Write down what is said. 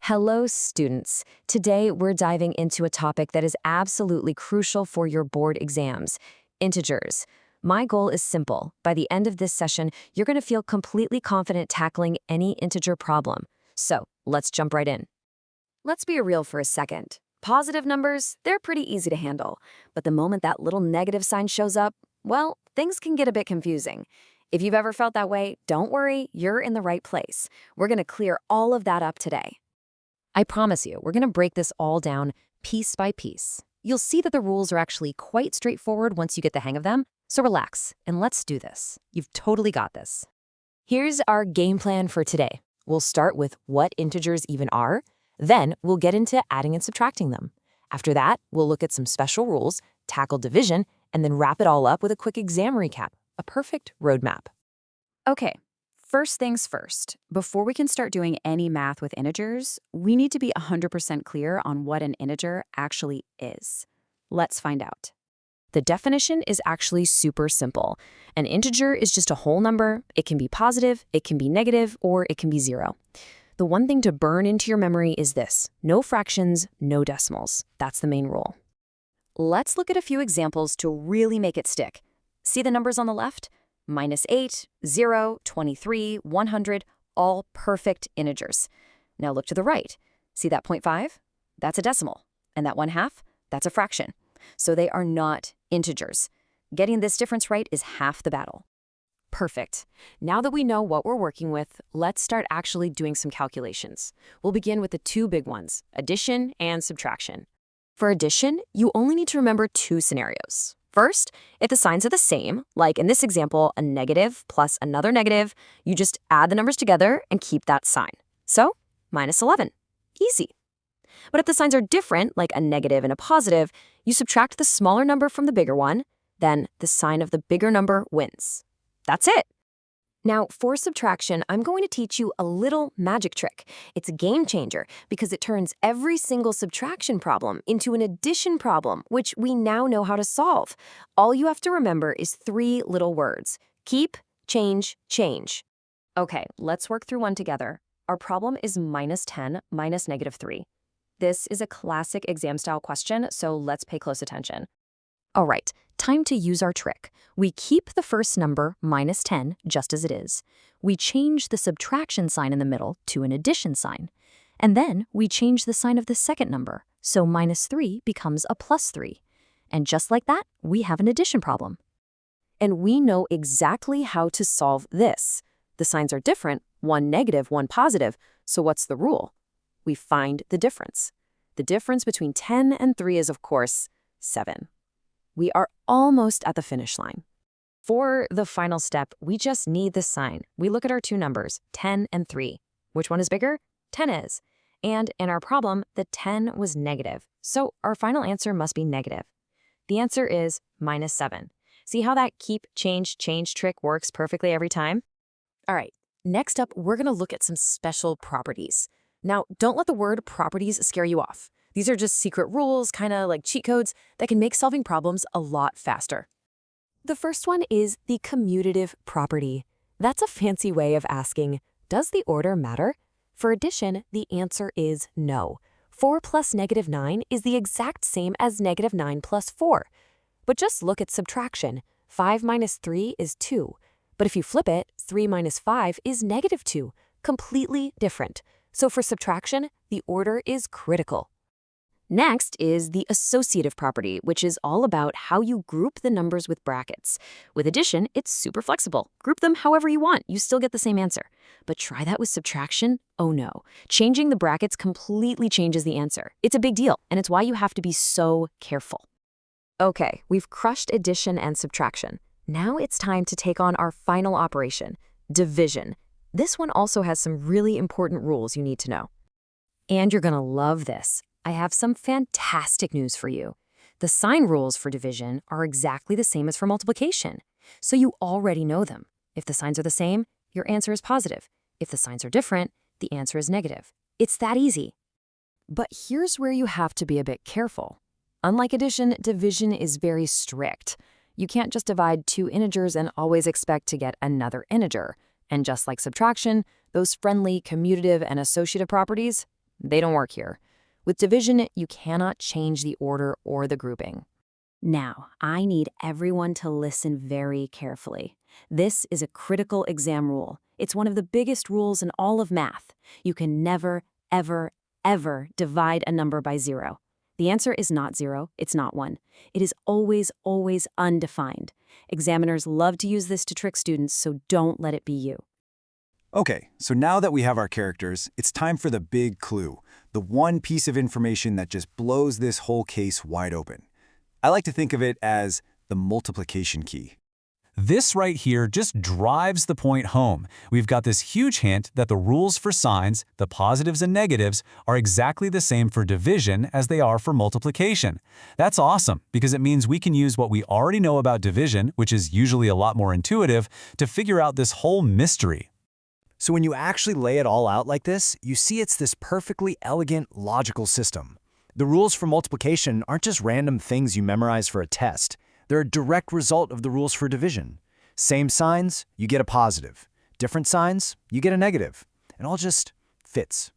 Hello, students. Today, we're diving into a topic that is absolutely crucial for your board exams: integers. My goal is simple. By the end of this session, you're going to feel completely confident tackling any integer problem. So, let's jump right in. Let's be real for a second. Positive numbers, they're pretty easy to handle. But the moment that little negative sign shows up, well, things can get a bit confusing. If you've ever felt that way, don't worry, you're in the right place. We're going to clear all of that up today. I promise you, we're going to break this all down piece by piece. You'll see that the rules are actually quite straightforward once you get the hang of them, so relax and let's do this. You've totally got this. Here's our game plan for today. We'll start with what integers even are, then we'll get into adding and subtracting them. After that, we'll look at some special rules, tackle division, and then wrap it all up with a quick exam recap, a perfect roadmap. Okay, first things first. Before we can start doing any math with integers, we need to be 100% clear on what an integer actually is. Let's find out. The definition is actually super simple. An integer is just a whole number. It can be positive, it can be negative, or it can be zero. The one thing to burn into your memory is this: no fractions, no decimals. That's the main rule. Let's look at a few examples to really make it stick. See the numbers on the left? -8, 0, 23, 100, all perfect integers. Now look to the right. See that 0.5? That's a decimal. And that 1/2? That's a fraction. So they are not integers. Getting this difference right is half the battle. Perfect. Now that we know what we're working with, let's start actually doing some calculations. We'll begin with the two big ones: addition and subtraction. For addition, you only need to remember two scenarios. First, if the signs are the same, like in this example, a negative plus another negative, you just add the numbers together and keep that sign. So, -11. Easy. But if the signs are different, like a negative and a positive, you subtract the smaller number from the bigger one, then the sign of the bigger number wins. That's it. Now, for subtraction, I'm going to teach you a little magic trick. It's a game changer because it turns every single subtraction problem into an addition problem, which we now know how to solve. All you have to remember is three little words: keep, change, change. Okay, let's work through one together. Our problem is -10 minus -3. This is a classic exam-style question, so let's pay close attention. All right, time to use our trick. We keep the first number, -10, just as it is. We change the subtraction sign in the middle to an addition sign. And then we change the sign of the second number, so -3 becomes a +3. And just like that, we have an addition problem. And we know exactly how to solve this. The signs are different, one negative, one positive, so what's the rule? We find the difference. The difference between 10 and 3 is, of course, 7. We are almost at the finish line. For the final step, we just need the sign. We look at our two numbers, 10 and 3. Which one is bigger? 10 is. And in our problem, the 10 was negative. So our final answer must be negative. The answer is -7. See how that keep, change, change trick works perfectly every time? All right, next up, we're going to look at some special properties. Now, don't let the word properties scare you off. These are just secret rules, kind of like cheat codes, that can make solving problems a lot faster. The first one is the commutative property. That's a fancy way of asking, does the order matter? For addition, the answer is no. 4 plus -9 is the exact same as -9 plus 4. But just look at subtraction. 5 minus 3 is 2. But if you flip it, 3 minus 5 is -2. Completely different. So for subtraction, the order is critical. Next is the associative property, which is all about how you group the numbers with brackets. With addition, it's super flexible. Group them however you want, you still get the same answer. But try that with subtraction? Oh no. Changing the brackets completely changes the answer. It's a big deal, and it's why you have to be so careful. Okay, we've crushed addition and subtraction. Now it's time to take on our final operation, division. This one also has some really important rules you need to know. And you're gonna love this. I have some fantastic news for you. The sign rules for division are exactly the same as for multiplication, so you already know them. If the signs are the same, your answer is positive. If the signs are different, the answer is negative. It's that easy. But here's where you have to be a bit careful. Unlike addition, division is very strict. You can't just divide two integers and always expect to get another integer. And just like subtraction, those friendly commutative and associative properties, They don't work here. With division, you cannot change the order or the grouping. Now, I need everyone to listen very carefully. This is a critical exam rule. It's one of the biggest rules in all of math. You can never, ever, ever divide a number by 0. The answer is not 0, it's not 1. It is always, always undefined. Examiners love to use this to trick students, so don't let it be you. Okay, so now that we have our characters, it's time for the big clue, the one piece of information that just blows this whole case wide open. I like to think of it as the multiplication key. This right here just drives the point home. We've got this huge hint that the rules for signs, the positives and negatives, are exactly the same for division as they are for multiplication. That's awesome, because it means we can use what we already know about division, which is usually a lot more intuitive, to figure out this whole mystery. So when you actually lay it all out like this, you see it's this perfectly elegant, logical system. The rules for multiplication aren't just random things you memorize for a test. They're a direct result of the rules for division. Same signs, you get a positive. Different signs, you get a negative. It all just fits.